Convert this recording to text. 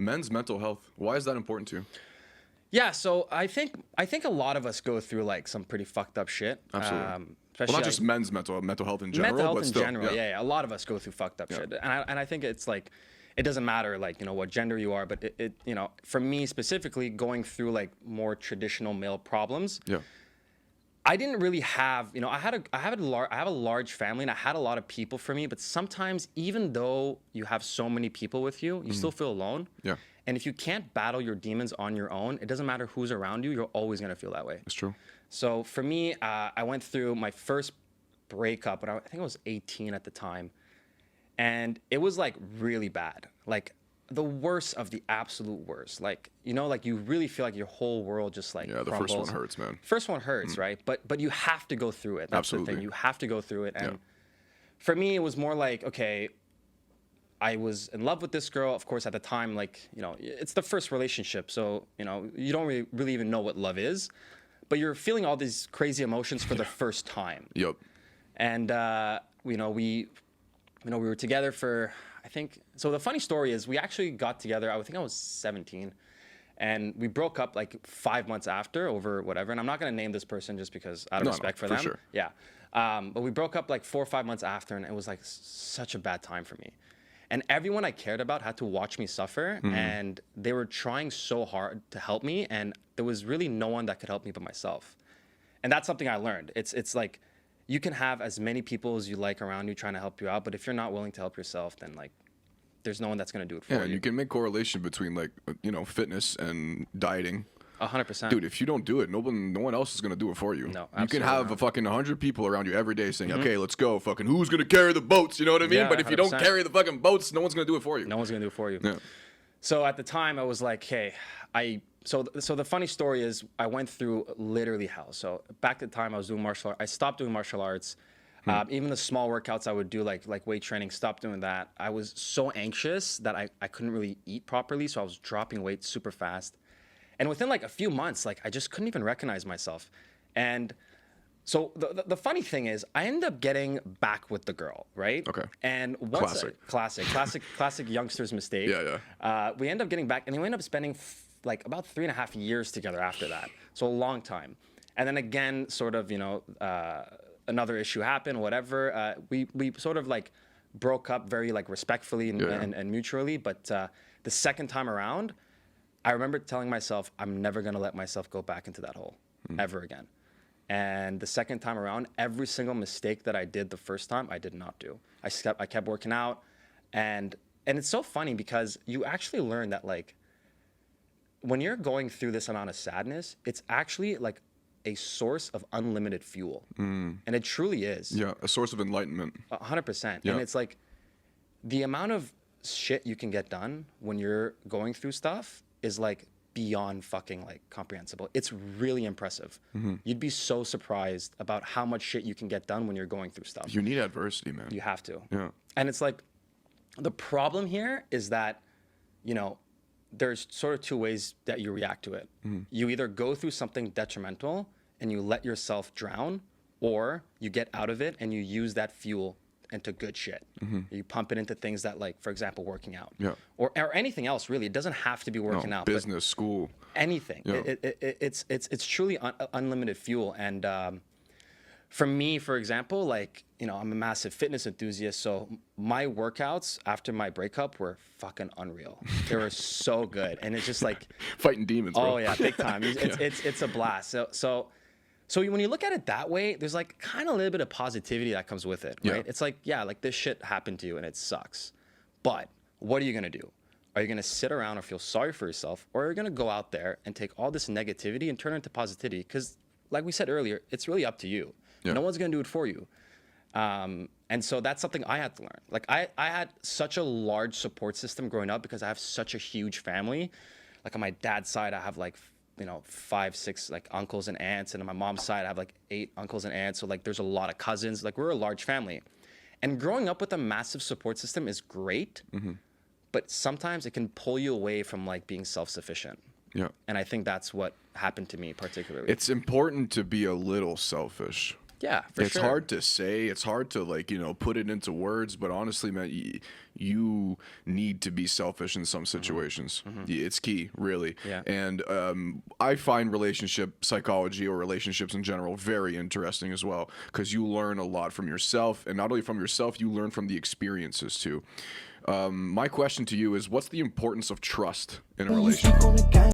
men's mental health. Why is that important to you? Yeah, so I think a lot of us go through like some pretty fucked up shit. Absolutely. Especially Well, not just men's mental health in general, mental health but in still, general. Yeah. A lot of us go through fucked up shit, and I think it's like, it doesn't matter like, you know, what gender you are, but it you know, for me specifically, going through like more traditional male problems. Yeah. I didn't really have, you know, I have a large family and I had a lot of people for me, but sometimes even though you have so many people with you, you still feel alone. Yeah. And if you can't battle your demons on your own, it doesn't matter who's around you, you're always going to feel that way. That's true. So for me, I went through my first breakup when I think I was 18 at the time. And it was like really bad. Like the worst of the absolute worst. Like, you know, like you really feel like your whole world just like Yeah, the crumbles. first one hurts, man. First one hurts, right? But you have to go through it. That's Absolutely. the thing. You have to go through it. And for me, it was more like, okay, I was in love with this girl. Of course, at the time, like, you know, it's the first relationship. So, you know, you don't really even know what love is. But you're feeling all these crazy emotions for the first time. Yep. And, we were together for, I think, so the funny story is we actually got together, I think I was 17, and we broke up like 5 months after over whatever. And I'm not going to name this person just because out of respect for them. Sure. Yeah. But we broke up like 4 or 5 months after, and it was like such a bad time for me. And everyone I cared about had to watch me suffer, and they were trying so hard to help me, and there was really no one that could help me but myself. And that's something I learned. It's like, you can have as many people as you like around you trying to help you out, but if you're not willing to help yourself, then like, there's no one that's going to do it for Yeah, you. you can make correlation between like, you know, fitness and dieting. 100%. Dude, if you don't do it, no one else is gonna do it for you. No, you can absolutely have not. a fucking 100 people around you every day saying, "Okay, let's go." Fucking, who's gonna carry the boats? You know what I mean? Yeah, But if you don't 100%. carry the fucking boats, no one's gonna do it for you. No one's going to do it for you. Yeah. So at the time, I was like, hey, so the funny story is I went through literally hell. So back at the time I was doing martial arts. I stopped doing martial arts. Even the small workouts I would do, like weight training, stopped doing that. I was so anxious that I couldn't really eat properly. So I was dropping weight super fast. And within like a few months, like I just couldn't even recognize myself. And so the funny thing is I ended up getting back with the girl, right? Okay. And once Classic. classic youngster's mistake. Yeah. We ended up getting back, and we ended up spending like about 3.5 years together after that. So a long time. And then again, sort of, you know, another issue happened, whatever. We sort of like broke up very like respectfully and mutually. But the second time around, I remember telling myself, I'm never going to let myself go back into that hole ever again. And the second time around, every single mistake that I did the first time, I did not do. I kept working out. And it's so funny because you actually learn that like when you're going through this amount of sadness, it's actually like a source of unlimited fuel. And it truly is. Yeah, a source of enlightenment. 100%. Yeah. And it's like the amount of shit you can get done when you're going through stuff is like beyond fucking like comprehensible. It's really impressive. You'd be so surprised about how much shit you can get done when you're going through stuff. You need adversity, man. You have to. Yeah. And it's like the problem here is that, you know, there's sort of two ways that you react to it. You either go through something detrimental and you let yourself drown, or you get out of it and you use that fuel into good shit. You pump it into things that, like, for example, working out. Yeah. Or anything else, really. It doesn't have to be working out. Business, school. Anything. Yeah. It's truly unlimited fuel. And for me, for example, like, you know, I'm a massive fitness enthusiast, so my workouts after my breakup were fucking unreal. They were so good, and it's just like Fighting demons, bro. oh yeah, big time. It's a blast. So when you look at it that way, there's like kind of a little bit of positivity that comes with it, right? Yeah. It's like, yeah, like this shit happened to you and it sucks, but what are you gonna do? Are you gonna sit around or feel sorry for yourself, or are you gonna go out there and take all this negativity and turn it into positivity? Because like we said earlier, it's really up to you. Yeah. No one's gonna do it for you. And so that's something I had to learn. Like I had such a large support system growing up because I have such a huge family. Like on my dad's side, I have like, you know, 5, 6 like uncles and aunts. And on my mom's side, I have like 8 uncles and aunts. So like there's a lot of cousins. Like we're a large family. And growing up with a massive support system is great, but sometimes it can pull you away from like being self-sufficient. Yeah. And I think that's what happened to me particularly. It's important to be a little selfish. Yeah, for It's sure. hard to say. It's hard to, like, you know, put it into words. But honestly, man, you need to be selfish in some situations. It's key, really. Yeah. And I find relationship psychology, or relationships in general, very interesting as well, because you learn a lot from yourself, and not only from yourself, you learn from the experiences too. My question to you is, what's the importance of trust in a relationship?